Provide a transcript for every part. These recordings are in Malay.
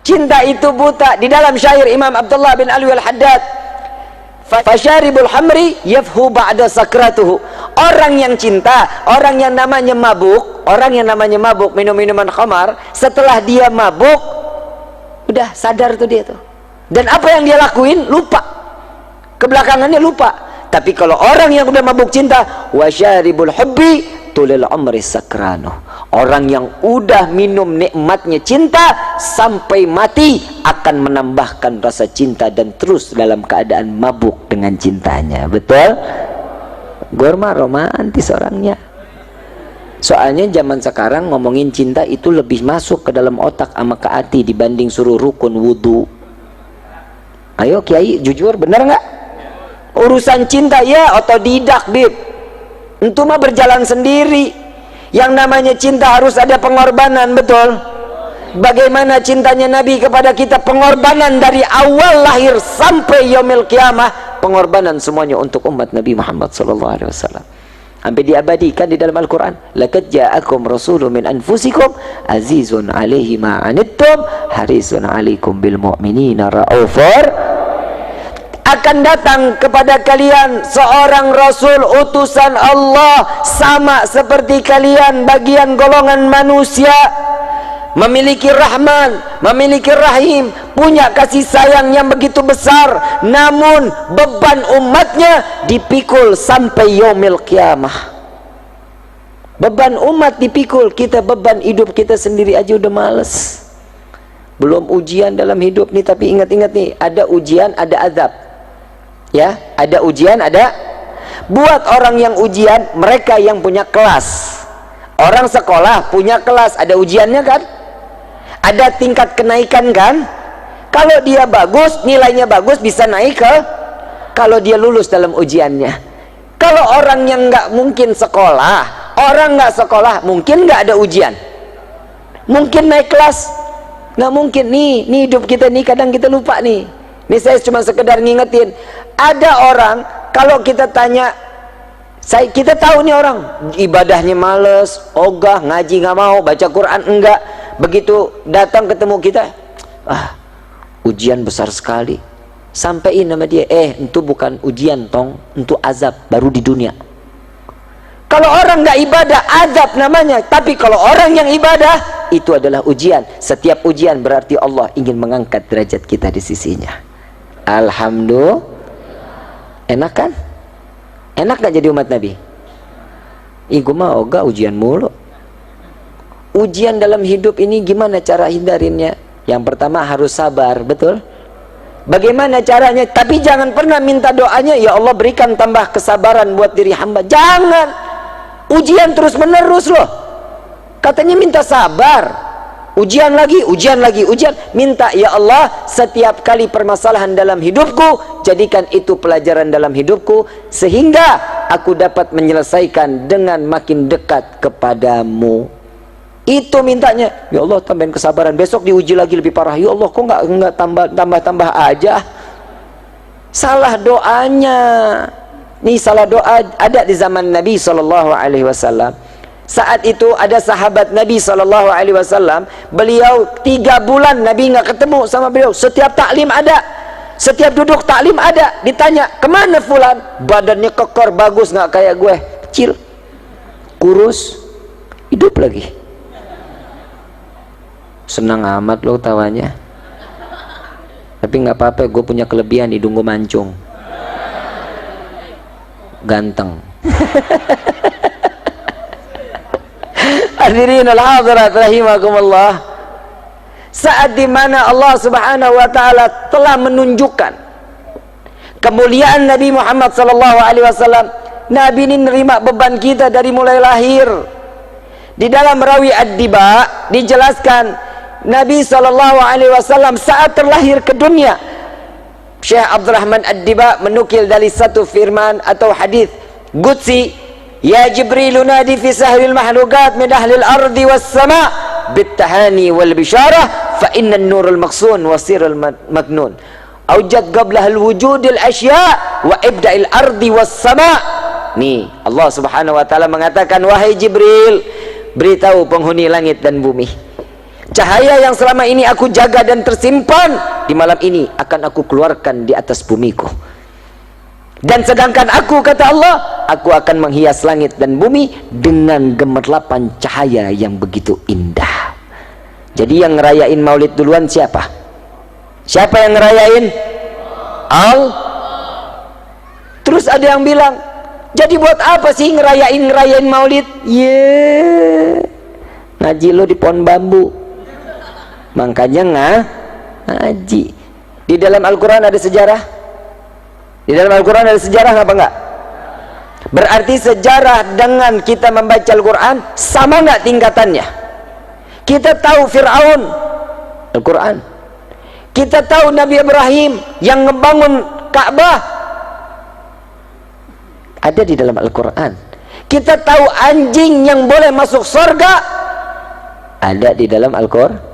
Cinta itu buta. Di dalam syair Imam Abdullah bin Alwi al-Haddad, fasyaribul hamri yafhu ba'da sakratuhu. Orang yang cinta, orang yang namanya mabuk minum minuman khamar, setelah dia mabuk udah sadar tuh dia tuh, dan apa yang dia lakuin lupa, kebelakangannya lupa. Tapi kalau orang yang udah mabuk cinta, wasyaribul hubbi tulil umri sakrano, orang yang udah minum nikmatnya cinta sampai mati akan menambahkan rasa cinta dan terus dalam keadaan mabuk dengan cintanya. Betul? Gorma romantis orangnya. Soalnya zaman sekarang ngomongin cinta itu lebih masuk ke dalam otak sama ke hati dibanding suruh rukun wudu. Ayo Kiai, jujur, bener nggak? Urusan cinta ya otodidak, bib. Itu mah berjalan sendiri. Yang namanya cinta harus ada pengorbanan, betul? Bagaimana cintanya Nabi kepada kita? Pengorbanan dari awal lahir sampai yaumil qiyamah, pengorbanan semuanya untuk umat Nabi Muhammad SAW. Sampai diabadikan di dalam Al-Quran, laqad ja'akum rasulun min anfusikum azizun alaihi ma anittum harisun alaikum bil mu'minina raufur. Akan datang kepada kalian seorang rasul utusan Allah, sama seperti kalian, bagian golongan manusia, memiliki rahman, memiliki rahim, punya kasih sayang yang begitu besar, namun beban umatnya dipikul sampai yaumil qiyamah. Beban umat dipikul, kita beban hidup kita sendiri aja udah males, belum ujian dalam hidup nih. Tapi ingat-ingat nih, ada ujian, ada azab. Ya, ada ujian, ada. Buat orang yang ujian, mereka yang punya kelas. Orang sekolah punya kelas, ada ujiannya kan? Ada tingkat kenaikan kan? Kalau dia bagus, nilainya bagus, bisa naik ke. Kalau dia lulus dalam ujiannya. Kalau orang yang nggak mungkin sekolah, orang nggak sekolah, mungkin nggak ada ujian. Mungkin naik kelas, nggak mungkin. Nih hidup kita nih kadang kita lupa nih. Ini saya cuma sekedar ngingetin. Ada orang, kalau kita tanya, kita tahu nih orang ibadahnya males, ogah, ngaji nggak mau, baca Quran enggak. Begitu datang ketemu kita, ujian besar sekali. Sampaiin nama dia, itu bukan ujian tong, itu azab baru di dunia. Kalau orang nggak ibadah, azab namanya. Tapi kalau orang yang ibadah, itu adalah ujian. Setiap ujian berarti Allah ingin mengangkat derajat kita di sisinya. Alhamdulillah. Enak kan? Enak gak jadi umat Nabi? Gue mah ogah ujian mulu. Ujian dalam hidup ini gimana cara hindarinnya? Yang pertama harus sabar, betul? Bagaimana caranya? Tapi jangan pernah minta doanya, ya Allah berikan tambah kesabaran buat diri hamba. Jangan. Ujian terus menerus loh. Katanya minta sabar. Ujian lagi, ujian lagi, ujian. Minta, ya Allah, setiap kali permasalahan dalam hidupku, jadikan itu pelajaran dalam hidupku, sehingga aku dapat menyelesaikan dengan makin dekat kepadamu. Itu mintanya. Ya Allah, tambahin kesabaran. Besok diuji lagi lebih parah. Ya Allah, kok nggak tambah aja? Salah doanya. Nih salah doa ada di zaman Nabi SAW. Saat itu ada sahabat Nabi SAW, beliau 3 bulan Nabi nggak ketemu sama beliau. Setiap taklim ada, setiap duduk taklim ada. Ditanya, kemana fulan? Badannya kekor, bagus, nggak kayak gue, kecil, kurus, hidup lagi. Senang amat lo tawanya. Tapi nggak apa-apa, gue punya kelebihan, hidung gue mancung, ganteng. Hadirin al-hadirat rahimakumullah. Saat dimana Allah subhanahu wa ta'ala telah menunjukkan kemuliaan Nabi Muhammad SAW, Nabi ini nerima beban kita dari mulai lahir. Di dalam Rawi Ad-Diba dijelaskan Nabi SAW saat terlahir ke dunia. Syekh Abdurrahman Ad-Diba menukil dari satu firman atau hadis qudsi, ya Jibril nadi fi sahril mahlukat min ahlil ardi was sama bittahani wal bisyarah fa inna an-nurul maqsun wa sirrul maknun awjad qabla al-wujudil asya wa ibda'il ardi was sama. Nih Allah subhanahu wa ta'ala mengatakan, wahai Jibril, beritahu penghuni langit dan bumi, Cahaya yang selama ini aku jaga dan tersimpan, di malam ini akan aku keluarkan di atas bumiku. Dan sedangkan aku, kata Allah, aku akan menghias langit dan bumi dengan gemerlapan cahaya yang begitu indah. Jadi yang ngerayain maulid duluan siapa? Siapa yang ngerayain? Terus ada yang bilang, jadi buat apa sih ngerayain maulid? Ngaji lo di pohon bambu, makanya ngaji. Di dalam Al-Quran ada sejarah. Di dalam Al-Quran ada sejarah apa enggak? Berarti sejarah dengan kita membaca Al-Quran sama enggak tingkatannya? Kita tahu Fir'aun, Al-Quran. Kita tahu Nabi Ibrahim yang ngebangun Ka'bah, ada di dalam Al-Quran. Kita tahu anjing yang boleh masuk surga, ada di dalam Al-Quran.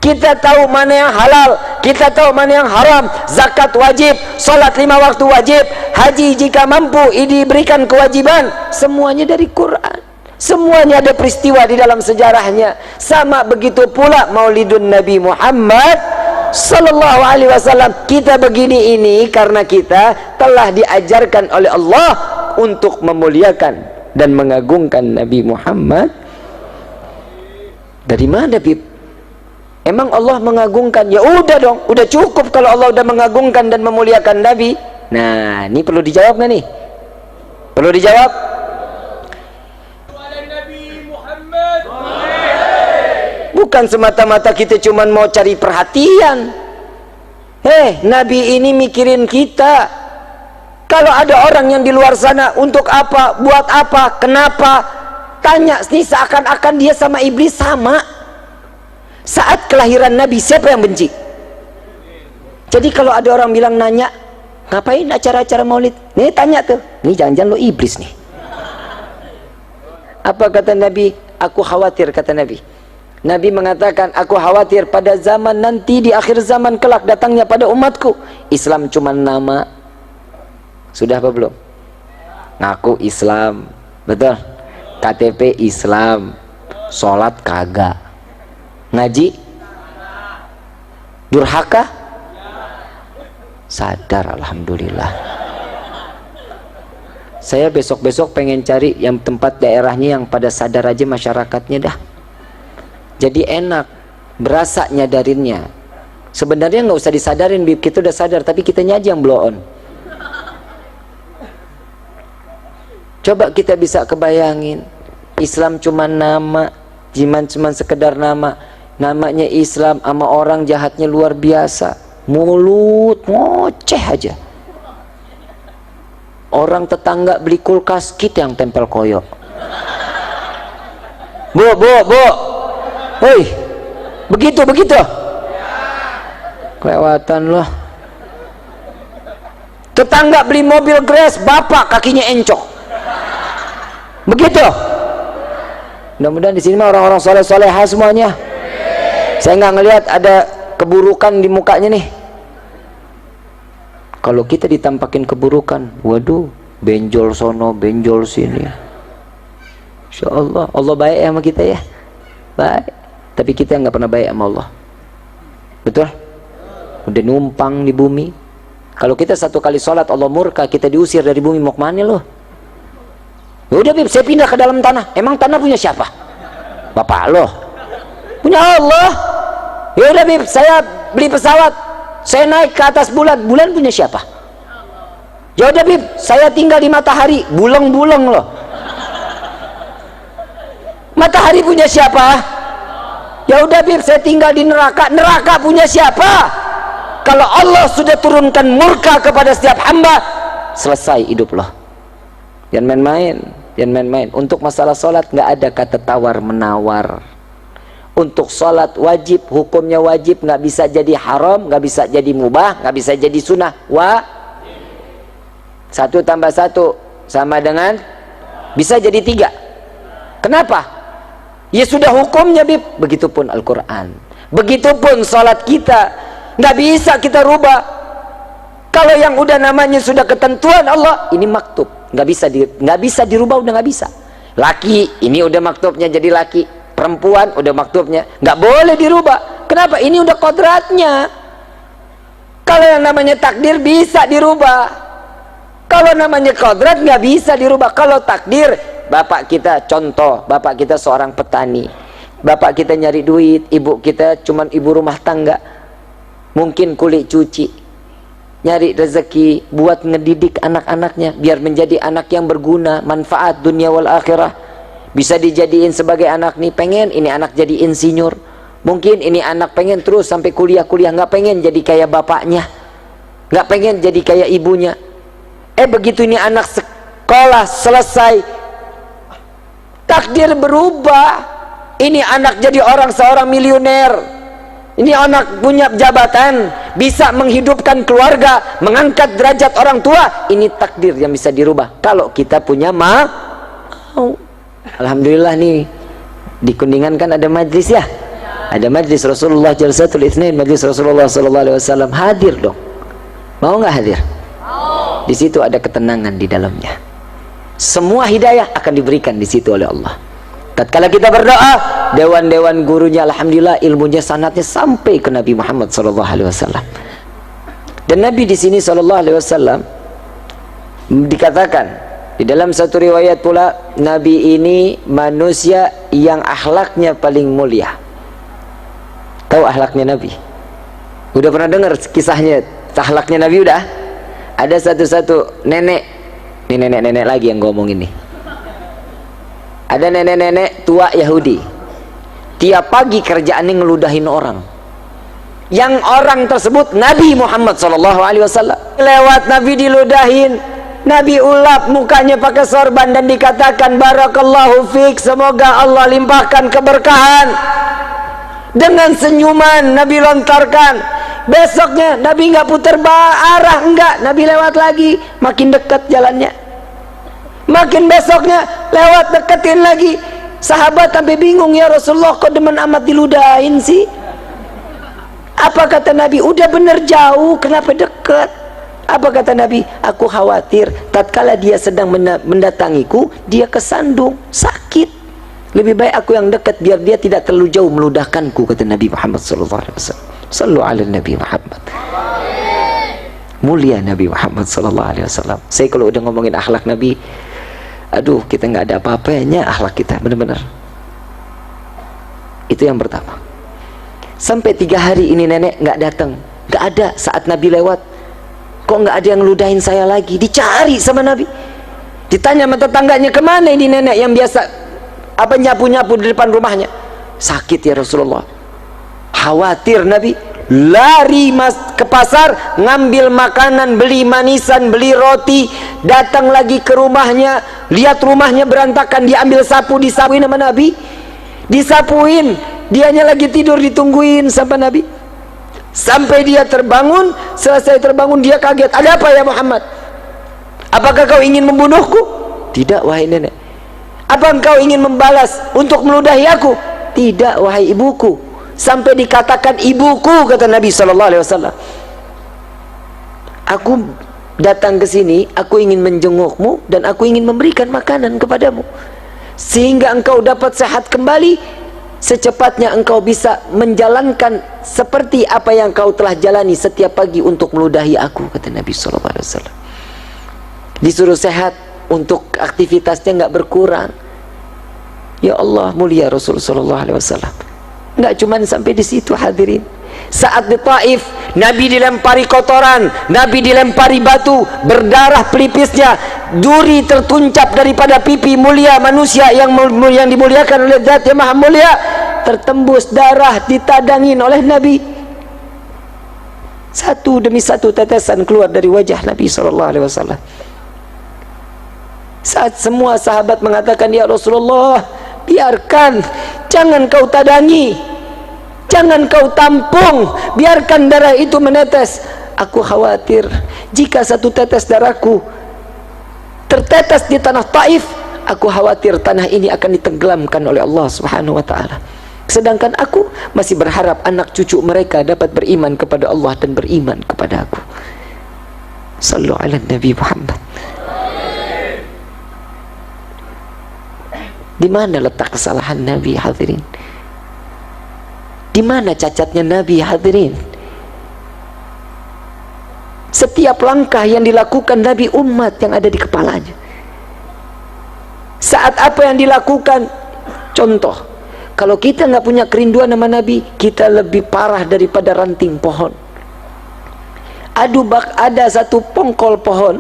Kita tahu mana yang halal, kita tahu mana yang haram, zakat wajib, salat 5 waktu wajib, haji jika mampu diberikan kewajiban, semuanya dari Quran. Semuanya ada peristiwa di dalam sejarahnya. Sama begitu pula Maulidun Nabi Muhammad sallallahu alaihi wasallam. Kita begini ini karena kita telah diajarkan oleh Allah untuk memuliakan dan mengagungkan Nabi Muhammad. Dari mana, Bib? Emang Allah mengagungkan? Ya udah dong, udah cukup kalau Allah udah mengagungkan dan memuliakan Nabi. Nah, ini perlu dijawab nggak nih? Perlu dijawab? Bukan semata-mata kita cuman mau cari perhatian. Nabi ini mikirin kita. Kalau ada orang yang di luar sana, untuk apa, buat apa, kenapa, tanya nih, seakan-akan dia sama iblis sama. Saat kelahiran Nabi, siapa yang benci? Jadi kalau ada orang bilang nanya, ngapain acara-acara maulid? Nih tanya tuh, nih jangan-jangan lo iblis nih. Apa kata Nabi? Aku khawatir, kata Nabi. Nabi mengatakan, aku khawatir pada zaman nanti, di akhir zaman kelak datangnya pada umatku, Islam cuma nama. Sudah apa belum? Ngaku Islam, betul? KTP Islam, sholat kagak, ngaji durhaka, sadar. Alhamdulillah. Saya besok-besok pengen cari yang tempat daerahnya yang pada sadar aja masyarakatnya dah, jadi enak, berasa nyadarinnya. Sebenarnya nggak usah disadarin, Bib, kita udah sadar, tapi kitanya aja yang blow on. Coba kita bisa kebayangin, Islam cuma nama, cuma sekedar nama. Namanya Islam, sama orang jahatnya luar biasa, mulut ngoceh aja. Orang tetangga beli kulkas, kita yang tempel koyo. Bu, hei, begitu kelewatan loh. Tetangga beli mobil Grace, bapak kakinya encok. Begitu. Mudah-mudahan di sini mah orang-orang soleh-soleha semuanya. Saya nggak ngelihat ada keburukan di mukanya nih. Kalau kita ditampakin keburukan, waduh, benjol sono, benjol sini. Insya Allah, Allah baik sama kita ya, baik. Tapi kita nggak pernah baik sama Allah, betul? Udah numpang di bumi. Kalau kita satu kali sholat Allah murka, kita diusir dari bumi, mau kemana loh? Ya udah, Bib, saya pindah ke dalam tanah. Emang tanah punya siapa? Bapak loh, punya Allah. Ya udah, Bib, saya beli pesawat, saya naik ke atas bulan. Bulan punya siapa? Ya udah, Bib, saya tinggal di matahari. Buleng-buleng loh. Matahari punya siapa? Ya udah, Bib, saya tinggal di neraka. Neraka punya siapa? Kalau Allah sudah turunkan murka kepada setiap hamba, selesai hidup loh. Jangan main-main. Untuk masalah sholat nggak ada kata tawar menawar. Untuk sholat wajib, hukumnya wajib, nggak bisa jadi haram, nggak bisa jadi mubah, nggak bisa jadi sunnah. 1 tambah 1 sama dengan, bisa jadi 3. Kenapa? Ya sudah hukumnya, Bib. Begitupun Al-Quran, begitupun sholat kita, nggak bisa kita rubah. Kalau yang udah namanya sudah ketentuan Allah, ini maktub, nggak bisa dirubah, udah nggak bisa. Laki, ini udah maktubnya jadi laki. perempuan udah maktubnya, nggak boleh dirubah. Kenapa? Ini udah kodratnya. Kalau yang namanya takdir bisa dirubah, kalau namanya kodrat nggak bisa dirubah. Kalau takdir, bapak kita contoh, bapak kita seorang petani, bapak kita nyari duit, ibu kita cuman ibu rumah tangga, mungkin kulit cuci, nyari rezeki buat ngedidik anak-anaknya biar menjadi anak yang berguna, manfaat dunia wal akhirah. Bisa dijadiin sebagai anak nih, pengen ini anak jadi insinyur, mungkin ini anak pengen terus sampai kuliah-kuliah, nggak pengen jadi kayak bapaknya, nggak pengen jadi kayak ibunya. Begitu ini anak sekolah selesai, takdir berubah, ini anak jadi seorang miliuner, ini anak punya jabatan, bisa menghidupkan keluarga, mengangkat derajat orang tua. Ini takdir yang bisa dirubah kalau kita punya mau. Alhamdulillah nih di Kuningan kan ada majlis ya, ada majlis Rasulullah Jalsatul Itsnain, majlis Rasulullah sallallahu alaihi wasallam. Hadir dong, mau nggak hadir? Di situ ada ketenangan di dalamnya, semua hidayah akan diberikan di situ oleh Allah. Tatkala kita berdoa, dewan-dewan gurunya alhamdulillah ilmunya sanatnya sampai ke Nabi Muhammad sallallahu alaihi wasallam. Dan Nabi di sini sallallahu alaihi wasallam dikatakan di dalam satu riwayat pula, Nabi ini manusia yang akhlaknya paling mulia. Tahu akhlaknya Nabi? Udah pernah dengar kisahnya akhlaknya Nabi? Udah? Ada satu nenek, ini nenek-nenek lagi yang ngomong ini. Ada nenek-nenek tua Yahudi, tiap pagi kerjaannya ngeludahin orang. Yang orang tersebut Nabi Muhammad SAW. Lewat Nabi diludahin, Nabi ulap mukanya pakai sorban dan dikatakan barakallahu fiik, semoga Allah limpahkan keberkahan. Dengan senyuman Nabi lontarkan. Besoknya Nabi nggak putar arah, enggak, Nabi lewat lagi, makin dekat jalannya. Makin besoknya lewat, deketin lagi. Sahabat sampai bingung, ya Rasulullah kok demen amat diludahin sih? Apa kata Nabi? Udah bener jauh, kenapa deket? Apa kata Nabi? Aku khawatir tatkala dia sedang mendatangiku, dia kesandung, sakit. Lebih baik aku yang dekat biar dia tidak terlalu jauh meludahkanku, kata Nabi Muhammad SAW. Sallu ala Nabi Muhammad. Mulia Nabi Muhammad SAW. Saya kalau udah ngomongin akhlak Nabi, aduh, kita nggak ada apa-apanya akhlak kita, benar-benar. Itu yang pertama. Sampai 3 hari ini nenek nggak datang, nggak ada. Saat Nabi lewat, kok nggak ada yang ludahin saya lagi? Dicari sama Nabi, ditanya sama tetangganya, kemana ini nenek yang biasa nyapu-nyapu di depan rumahnya? Sakit ya Rasulullah. Khawatir Nabi, lari ke pasar, ngambil makanan, beli manisan, beli roti, datang lagi ke rumahnya, lihat rumahnya berantakan, diambil sapu, disapuin sama Nabi, disapuin, dianya lagi tidur, ditungguin sama Nabi. Sampai dia terbangun. Selesai terbangun dia kaget, ada apa ya Muhammad? Apakah kau ingin membunuhku? Tidak wahai nenek. Apa engkau ingin membalas untuk meludahi aku? Tidak wahai ibuku. Sampai dikatakan ibuku, kata Nabi SAW. Aku datang ke sini, aku ingin menjengukmu dan aku ingin memberikan makanan kepadamu, sehingga engkau dapat sehat kembali, secepatnya engkau bisa menjalankan seperti apa yang kau telah jalani setiap pagi untuk meludahi aku, kata Nabi SAW. Disuruh sehat untuk aktivitasnya nggak berkurang. Ya Allah, mulia Rasulullah SAW. Nggak cuman sampai di situ hadirin. Saat di Taif, Nabi dilempari kotoran, Nabi dilempari batu, berdarah pelipisnya, duri tertuncap daripada pipi mulia manusia yang dimuliakan oleh Zat yang Maha Mulia, tertembus darah, ditadangin oleh Nabi. Satu demi satu tetesan keluar dari wajah Nabi SAW. Saat semua sahabat mengatakan, ya Rasulullah, biarkan, jangan kau tadangi, jangan kau tampung, biarkan darah itu menetes. Aku khawatir jika satu tetes darahku tertetes di tanah Taif, aku khawatir tanah ini akan ditenggelamkan oleh Allah Subhanahu wa ta'ala. Sedangkan aku masih berharap anak cucu mereka dapat beriman kepada Allah dan beriman kepada aku. Sallu ala Nabi Muhammad. Di mana letak kesalahan Nabi, hadirin? Di mana cacatnya Nabi, hadirin? Setiap langkah yang dilakukan Nabi, umat yang ada di kepalanya. Saat apa yang dilakukan, contoh, kalau kita nggak punya kerinduan sama Nabi, kita lebih parah daripada ranting pohon. Ada satu pongkol pohon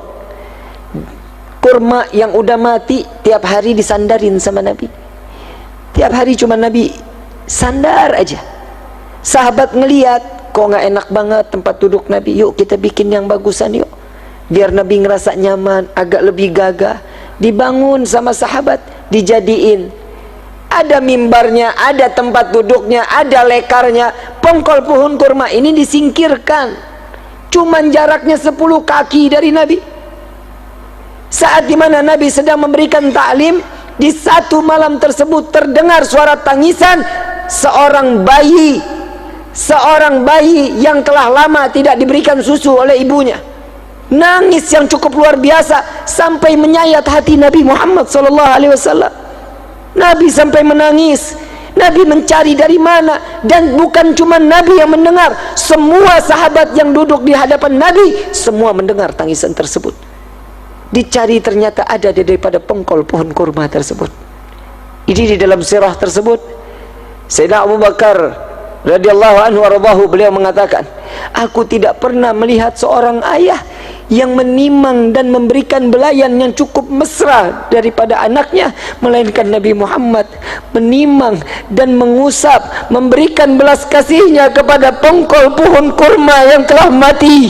kurma yang udah mati, tiap hari disandarin sama Nabi. Tiap hari cuma Nabi sandar aja. Sahabat ngeliat, kok nggak enak banget tempat duduk Nabi, yuk kita bikin yang bagusan yuk, biar Nabi ngerasa nyaman, agak lebih gagah. Dibangun sama sahabat, dijadiin, ada mimbarnya, ada tempat duduknya, ada lekarnya. Pongkol pohon kurma ini disingkirkan, cuman jaraknya 10 kaki dari Nabi. Saat dimana Nabi sedang memberikan ta'lim, di satu malam tersebut terdengar suara tangisan seorang bayi yang telah lama tidak diberikan susu oleh ibunya. Nangis yang cukup luar biasa sampai menyayat hati Nabi Muhammad SAW. Nabi sampai menangis. Nabi mencari dari mana, dan bukan cuma Nabi yang mendengar, semua sahabat yang duduk di hadapan Nabi semua mendengar tangisan tersebut. Dicari, ternyata ada daripada pongkol pohon kurma tersebut. Ini di dalam sirah tersebut, Sayyidina Abu Bakar radhiyallahu anhu warḍahu, beliau mengatakan, aku tidak pernah melihat seorang ayah yang menimang dan memberikan belayan yang cukup mesra daripada anaknya, melainkan Nabi Muhammad menimang dan mengusap, memberikan belas kasihnya kepada pongkol pohon kurma yang telah mati,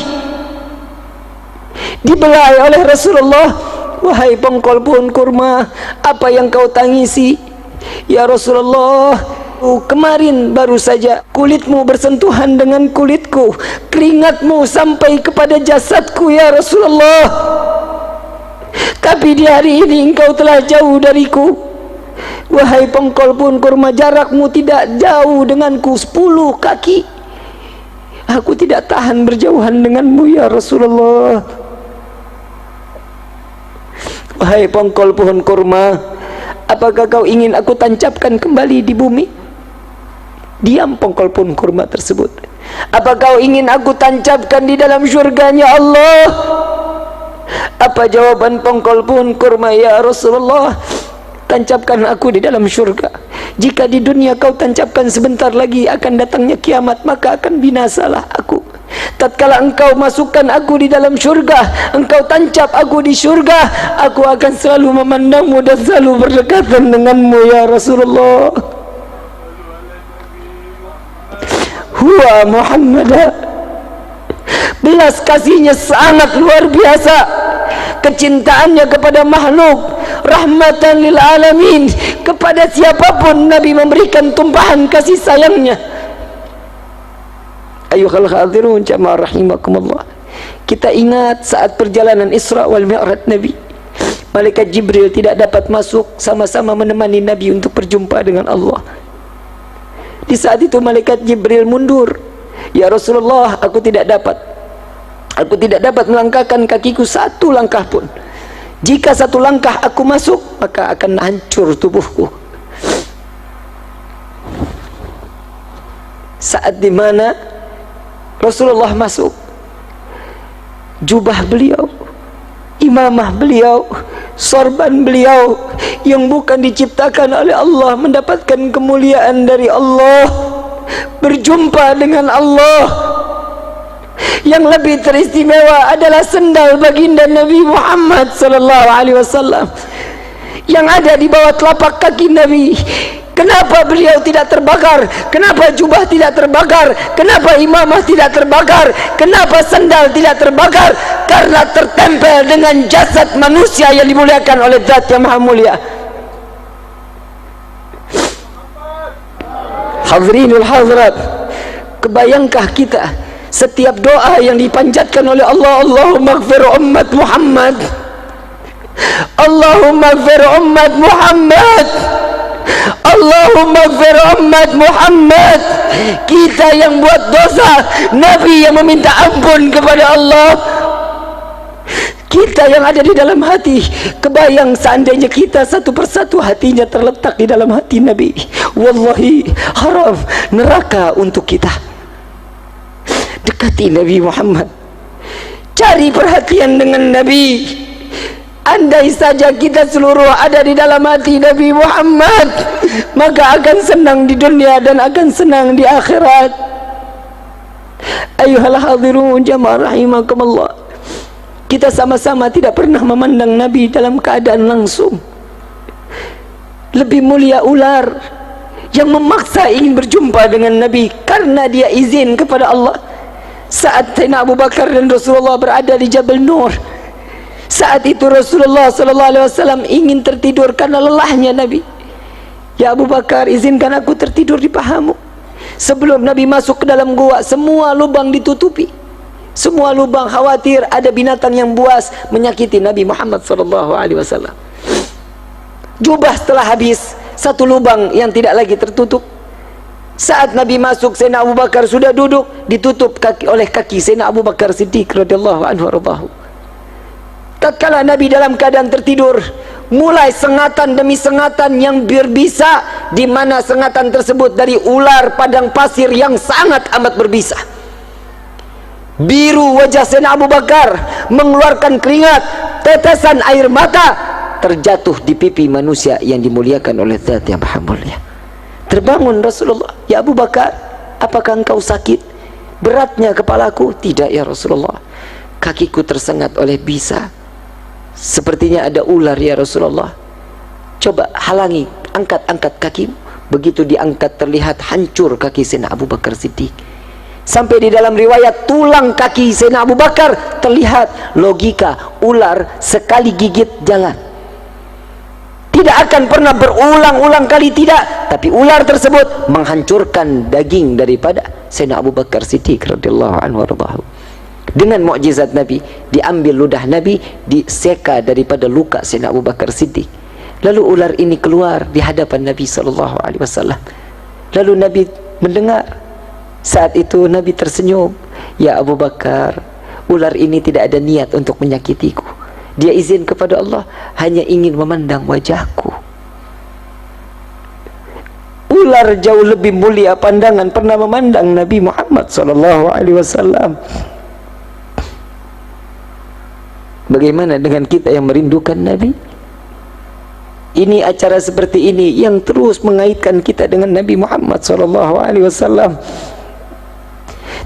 dibelai oleh Rasulullah. Wahai pongkol pohon kurma, apa yang kau tangisi? Ya Rasulullah, kemarin baru saja kulitmu bersentuhan dengan kulitku, keringatmu sampai kepada jasadku ya Rasulullah, tapi di hari ini engkau telah jauh dariku. Wahai pongkol pohon kurma, jarakmu tidak jauh denganku 10 kaki. Aku tidak tahan berjauhan denganmu ya Rasulullah. Wahai pongkol pohon kurma, apakah kau ingin aku tancapkan kembali di bumi? Diam pongkol pohon kurma tersebut. Apa kau ingin aku tancapkan di dalam syurganya Allah? Apa jawaban pongkol pohon kurma? Ya Rasulullah, tancapkan aku di dalam syurga. Jika di dunia kau tancapkan, sebentar lagi akan datangnya kiamat, maka akan binasalah aku. Tatkala engkau masukkan aku di dalam syurga, engkau tancap aku di syurga, aku akan selalu memandangmu dan selalu berdekatan denganmu ya Rasulullah. Huwa Muhammad, belas kasihnya sangat luar biasa, kecintaannya kepada makhluk, rahmatan lil alamin. Kepada siapapun Nabi memberikan tumpahan kasih sayangnya. Ayuhal hadirun jamaah rahimakumullah, kita ingat saat perjalanan Isra wal Mi'raj Nabi, malaikat Jibril tidak dapat masuk, sama-sama menemani Nabi untuk berjumpa dengan Allah. Di saat itu malaikat Jibril mundur. Ya Rasulullah, aku tidak dapat melangkahkan kakiku satu langkah pun. Jika satu langkah aku masuk, maka akan hancur tubuhku. Saat dimana Rasulullah masuk, jubah beliau, imamah beliau, sorban beliau yang bukan diciptakan oleh Allah, mendapatkan kemuliaan dari Allah, berjumpa dengan Allah. Yang lebih teristimewa adalah sendal baginda Nabi Muhammad sallallahu alaihi wasallam yang ada di bawah telapak kaki Nabi. Kenapa beliau tidak terbakar? Kenapa jubah tidak terbakar? Kenapa imamah tidak terbakar? Kenapa sandal tidak terbakar? Karena tertempel dengan jasad manusia yang dimuliakan oleh Zat yang Maha Mulia. Hadirinul hadirat, kebayangkah kita setiap doa yang dipanjatkan oleh Allah, Allahumma ighfir ummat Muhammad, Allahumma ighfir ummat Muhammad, Allahumma ighfir ummat Muhammad. Kita yang buat dosa, Nabi yang meminta ampun kepada Allah. Kita yang ada di dalam hati, kebayang seandainya kita satu persatu hatinya terletak di dalam hati Nabi, wallahi haram neraka untuk kita. Dekati Nabi Muhammad, cari perhatian dengan Nabi. Andai saja kita seluruh ada di dalam hati Nabi Muhammad, maka akan senang di dunia dan akan senang di akhirat. Ayuhal hadirun jamaah rahimakumullah, kita sama-sama tidak pernah memandang Nabi dalam keadaan langsung. Lebih mulia ular yang memaksa ingin berjumpa dengan Nabi karena dia izin kepada Allah. Saat Sayyidina Abu Bakar dan Rasulullah berada di Jabal Nur, saat itu Rasulullah SAW ingin tertidur karena lelahnya Nabi. Ya Abu Bakar, izinkan aku tertidur di pahamu. Sebelum Nabi masuk ke dalam gua, semua lubang ditutupi. Semua lubang, khawatir ada binatang yang buas menyakiti Nabi Muhammad SAW. Jubah setelah habis, satu lubang yang tidak lagi tertutup. Saat Nabi masuk, Sayyidina Abu Bakar sudah duduk, ditutup oleh kaki Sayyidina Abu Bakar Siddiq radhiyallahu anhu warḍahu. Tatkala Nabi dalam keadaan tertidur, mulai sengatan demi sengatan yang berbisa, di mana sengatan tersebut dari ular padang pasir yang sangat amat berbisa. Biru wajah Sayyidina Abu Bakar, mengeluarkan keringat, tetesan air mata terjatuh di pipi manusia yang dimuliakan oleh Zat yang Maha Mulia. Terbangun Rasulullah, ya Abu Bakar, apakah engkau sakit? Beratnya kepalaku? Tidak ya Rasulullah, kakiku tersengat oleh bisa. Sepertinya ada ular ya Rasulullah. Coba halangi, angkat kakimu. Begitu diangkat terlihat hancur kaki Sayyidina Abu Bakar Siddiq. Sampai di dalam riwayat tulang kaki Sayyidina Abu Bakar terlihat. Logika, ular sekali gigit jalan, tidak akan pernah berulang-ulang kali, tidak. Tapi ular tersebut menghancurkan daging daripada Sayyidina Abu Bakar Siddiq radhiyallahu anhu warḍahu. Dengan mukjizat Nabi, diambil ludah Nabi, diseka daripada luka Sayyidina Abu Bakar Siddiq. Lalu ular ini keluar di hadapan Nabi SAW. Lalu Nabi mendengar. Saat itu Nabi tersenyum, ya Abu Bakar, ular ini tidak ada niat untuk menyakitiku. Dia izin kepada Allah, hanya ingin memandang wajahku. Ular jauh lebih mulia pandangan pernah memandang Nabi Muhammad SAW. Bagaimana dengan kita yang merindukan Nabi? Ini acara seperti ini yang terus mengaitkan kita dengan Nabi Muhammad SAW.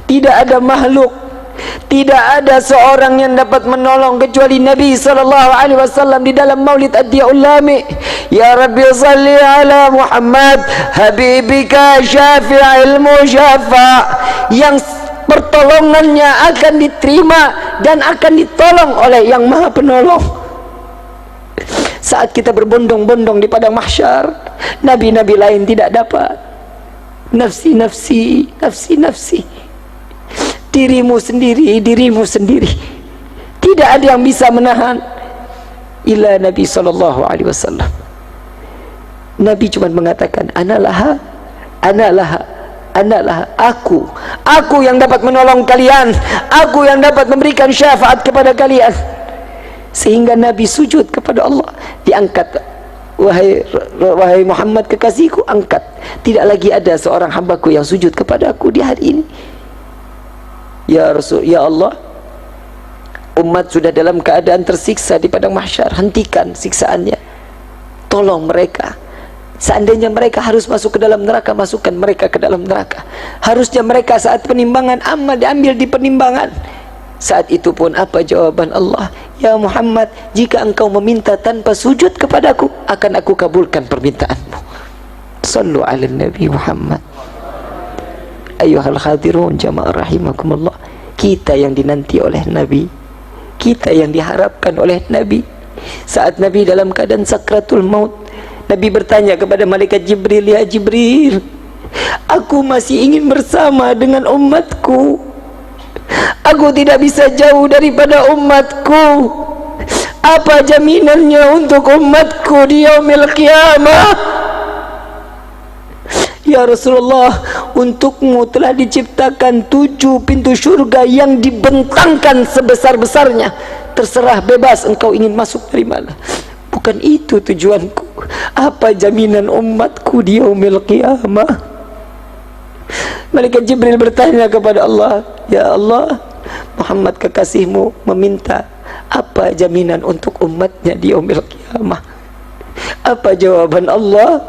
Tidak ada makhluk, tidak ada seorang yang dapat menolong kecuali Nabi SAW di dalam Maulid Ad-Diyaul Lami. Ya Rabbi salli ala Muhammad habibika syafi'il musyafa', yang pertolongannya akan diterima dan akan ditolong oleh yang Maha Penolong. Saat kita berbondong-bondong di padang mahsyar, nabi-nabi lain tidak dapat. Nafsi, nafsi, nafsi, nafsi. Dirimu sendiri, dirimu sendiri. Tidak ada yang bisa menahan illa Nabi SAW. Nabi cuma mengatakan, Analaha, Analaha, Analaha, aku yang dapat menolong kalian, aku yang dapat memberikan syafaat kepada kalian. Sehingga Nabi sujud kepada Allah, diangkat, wahai Muhammad kekasihku, angkat. Tidak lagi ada seorang hambaku yang sujud kepada aku di hari ini. Ya Rasul, ya Allah, umat sudah dalam keadaan tersiksa di padang mahsyar, hentikan siksaannya, tolong mereka. Seandainya mereka harus masuk ke dalam neraka, masukkan mereka ke dalam neraka. Harusnya mereka saat penimbangan amal diambil di penimbangan. Saat itu pun apa jawaban Allah? Ya Muhammad, jika engkau meminta tanpa sujud kepadaku, akan aku kabulkan permintaanmu. Sallu ala Nabi Muhammad. Ayuhal hadirun jamaah rahimakumullah, kita yang dinanti oleh Nabi, kita yang diharapkan oleh Nabi. Saat Nabi dalam keadaan sakratul maut, Nabi bertanya kepada malaikat Jibril, ya Jibril, aku masih ingin bersama dengan umatku, aku tidak bisa jauh daripada umatku. Apa jaminannya untuk umatku di yaumil qiyamah? Ya Rasulullah, untukmu telah diciptakan 7 pintu syurga yang dibentangkan sebesar-besarnya. terserah, bebas engkau ingin masuk dari mana. Bukan itu tujuanku. Apa jaminan umatku di yaumil qiyamah? Malaikat Jibril bertanya kepada Allah, ya Allah, Muhammad kekasihmu meminta apa jaminan untuk umatnya di yaumil qiyamah. Apa jawaban Allah?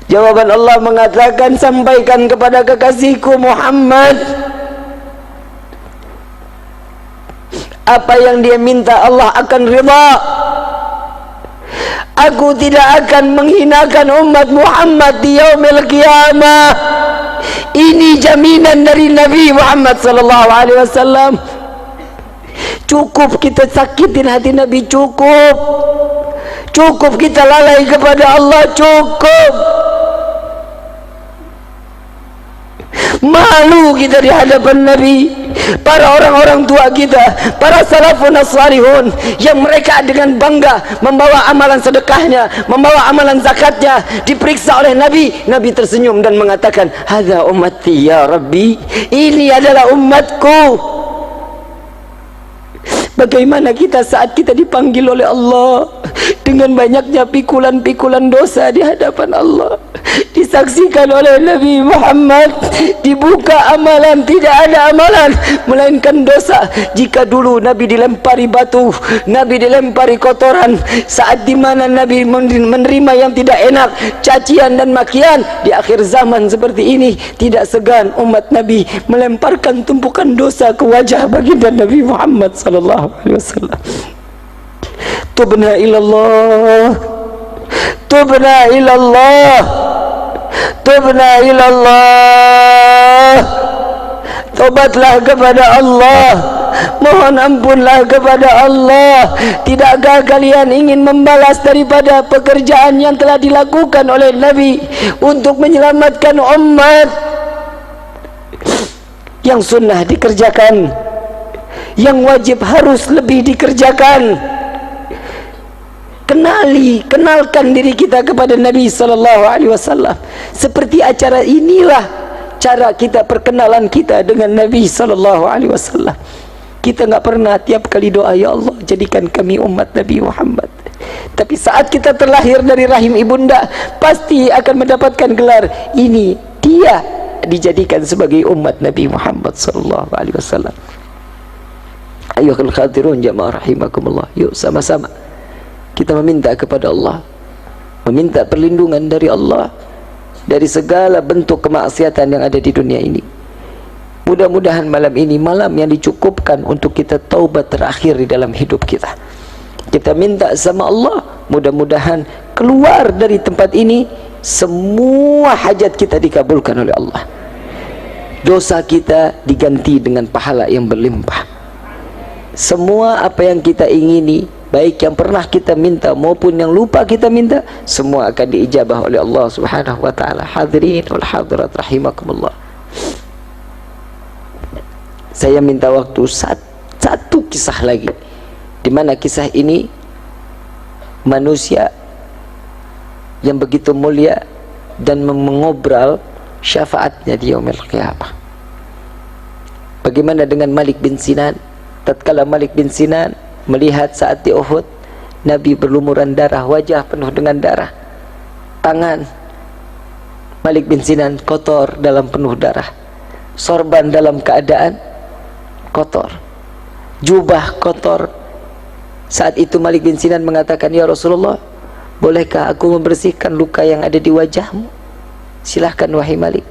Jawaban Allah mengatakan, sampaikan kepada kekasihku Muhammad, apa yang dia minta Allah akan ridha. Aku tidak akan menghinakan umat Muhammad di yaumil qiyamah. Ini jaminan dari Nabi Muhammad sallallahu alaihi wasallam. Cukup kita sakitin hati Nabi, cukup. Cukup kita lalai kepada Allah, cukup. Malu kita di hadapan Nabi. Para orang-orang tua kita, para salafun as-salihun, yang mereka dengan bangga membawa amalan sedekahnya, membawa amalan zakatnya, diperiksa oleh Nabi. Nabi tersenyum dan mengatakan, hadza ummati ya Rabbi, ini adalah umatku. Bagaimana kita saat kita dipanggil oleh Allah dengan banyaknya pikulan-pikulan dosa di hadapan Allah, disaksikan oleh Nabi Muhammad, dibuka amalan, tidak ada amalan melainkan dosa. Jika dulu Nabi dilempari batu, Nabi dilempari kotoran, saat dimana Nabi menerima yang tidak enak, cacian dan makian, di akhir zaman seperti ini tidak segan umat Nabi melemparkan tumpukan dosa ke wajah baginda Nabi Muhammad sallallahu alaihi wasallam. Tubna ilallah, tubna ilallah, tubna ilallah. Tobatlah kepada Allah, mohon ampunlah kepada Allah. Tidakkah kalian ingin membalas daripada pekerjaan yang telah dilakukan oleh Nabi untuk menyelamatkan umat? Yang sunnah dikerjakan, yang wajib harus lebih dikerjakan. Kenalkan diri kita kepada Nabi sallallahu alaihi wasallam. Seperti acara inilah cara kita perkenalan kita dengan Nabi sallallahu alaihi wasallam. Kita enggak pernah tiap kali doa, ya Allah jadikan kami umat Nabi Muhammad. Tapi saat kita terlahir dari rahim ibunda, pasti akan mendapatkan gelar ini, dia dijadikan sebagai umat Nabi Muhammad sallallahu alaihi wasallam. Ayyuhal khadirun jamaah rahimakumullah. Yuk sama-sama kita meminta kepada Allah, meminta perlindungan dari Allah dari segala bentuk kemaksiatan yang ada di dunia ini. Mudah-mudahan malam ini malam yang dicukupkan untuk kita taubat terakhir di dalam hidup kita. Kita minta sama Allah, mudah-mudahan keluar dari tempat ini semua hajat kita dikabulkan oleh Allah. Dosa kita diganti dengan pahala yang berlimpah. Semua apa yang kita ingini, baik yang pernah kita minta maupun yang lupa kita minta, semua akan diijabah oleh Allah Subhanahu wa taala. Hadirin wal hadirat rahimakumullah. Saya minta waktu satu kisah lagi, di mana kisah ini manusia yang begitu mulia dan mengobral syafaatnya di yaumil qiyamah. Bagaimana dengan Malik bin Sinan? Tatkala Malik bin Sinan melihat saat di Uhud Nabi berlumuran darah, wajah penuh dengan darah, tangan Malik bin Sinan kotor dalam penuh darah, sorban dalam keadaan kotor, jubah kotor. Saat itu Malik bin Sinan mengatakan, ya Rasulullah, bolehkah aku membersihkan luka yang ada di wajahmu? Silahkan wahai Malik.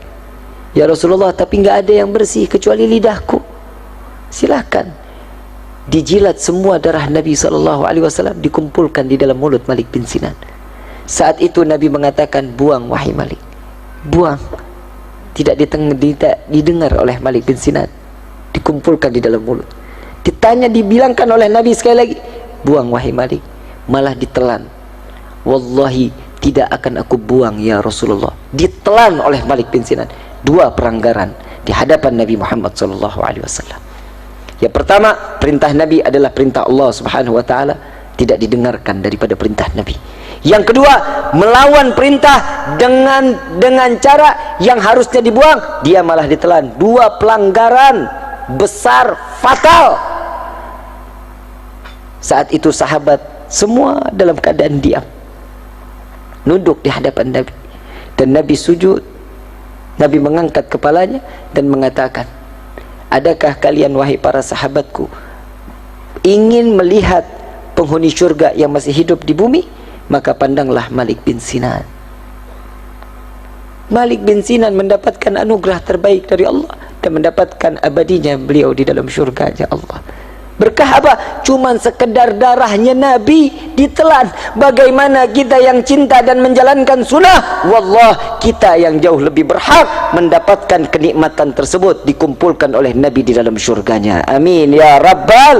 Ya Rasulullah, tapi enggak ada yang bersih kecuali lidahku. Silahkan. Dijilat semua darah Nabi SAW, dikumpulkan di dalam mulut Malik bin Sinan. Saat itu Nabi mengatakan, buang wahai Malik, buang. Tidak didengar oleh Malik bin Sinan, dikumpulkan di dalam mulut. Ditanya, dibilangkan oleh Nabi sekali lagi, buang wahai Malik, malah ditelan. Wallahi tidak akan aku buang ya Rasulullah. Ditelan oleh Malik bin Sinan. Dua pelanggaran di hadapan Nabi Muhammad SAW. Yang pertama, perintah Nabi adalah perintah Allah Subhanahu wa taala, tidak didengarkan daripada perintah Nabi. Yang kedua, melawan perintah dengan cara yang harusnya dibuang, dia malah ditelan. Dua pelanggaran besar, fatal. Saat itu sahabat semua dalam keadaan diam, nunduk di hadapan Nabi, dan Nabi sujud. Nabi mengangkat kepalanya dan mengatakan, adakah kalian wahai para sahabatku ingin melihat penghuni syurga yang masih hidup di bumi? Maka pandanglah Malik bin Sinan. Malik bin Sinan mendapatkan anugerah terbaik dari Allah dan mendapatkan abadinya beliau di dalam syurganya Allah. Berkah apa? Cuman sekedar darahnya Nabi ditelan. Bagaimana kita yang cinta dan menjalankan sunnah? Wallah, kita yang jauh lebih berhak mendapatkan kenikmatan tersebut dikumpulkan oleh Nabi di dalam syurganya. Amin ya Rabbal